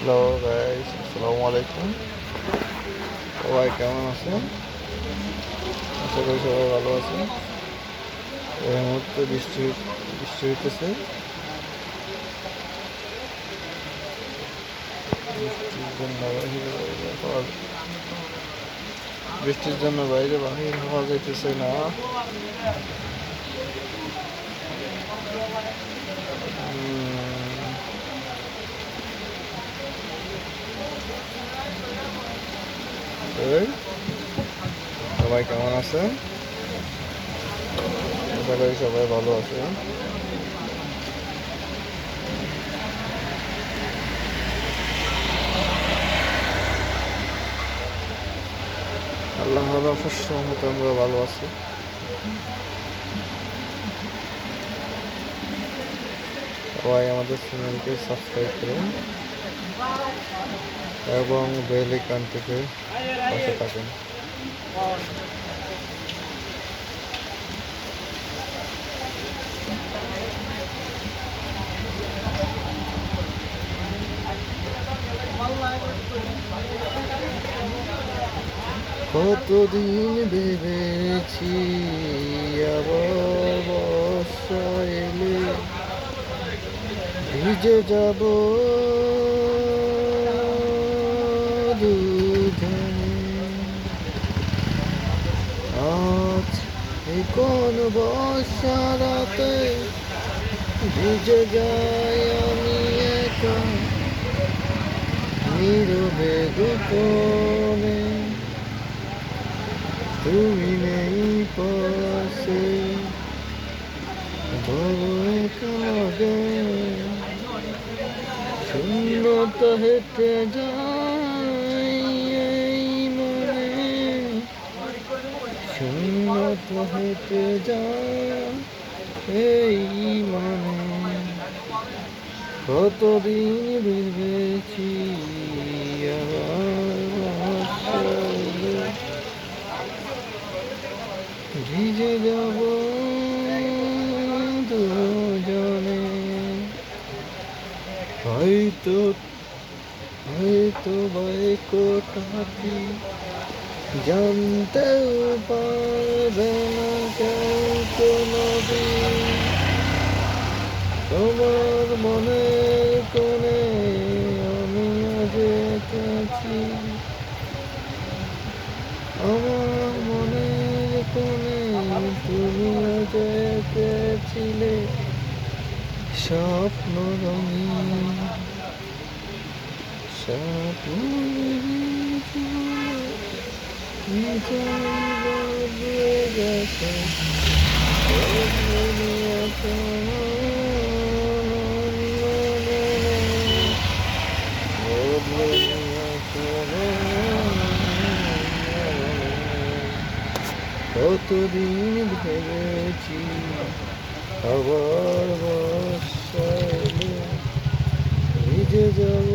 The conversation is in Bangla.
হ্যালো গাইস, আসসালামু আলাইকুম। সবাই কেমন আছেন? আশা করি সবাই ভালো আছেন। এই মুহূর্তে বৃষ্টি বৃষ্টি হইতেছে। বৃষ্টির জন্য বাইরে বাহির হওয়া যাইতেছে না। সবাই কেমন আছেন? আশা করি সবাই ভালো আছেন। আল্লাহর মতো আমরা ভালো আছি। সবাই আমাদের চ্যানেলকে সাবস্ক্রাইব করুন এবং বেল আইকন থেকে পাশে থাকুন। কতদিন ভেবেছি আবার বর্ষা এলে ভিজে যাব দুজনে। আজ এই কোন বর্ষা রাতে ভিজে যাই আমি একা নীরবে গোপনে। তুমি নেই পাশে বড় একা লাগে, শূন্যতা হেঁটে যাই এই মনে, শূন্যতা হেঁটে যায় এই মনে। কতদিন ভেবেছি আবার ভিজে যাব দুজনে। হয়তো হয়তো বাইকটাকে জানতেও পারবে না কেউ কোনদিন। তোমার মনের কোণে আমি আজ এসেছি, আমার মনের কোণে তুমি আজ এসেছিলে। স্বপ্ন রঙিন স্বপ্ন বদলে গেছে, কতদিন ভেবেছি আবার বর্ষা এলে ভিজে যাব।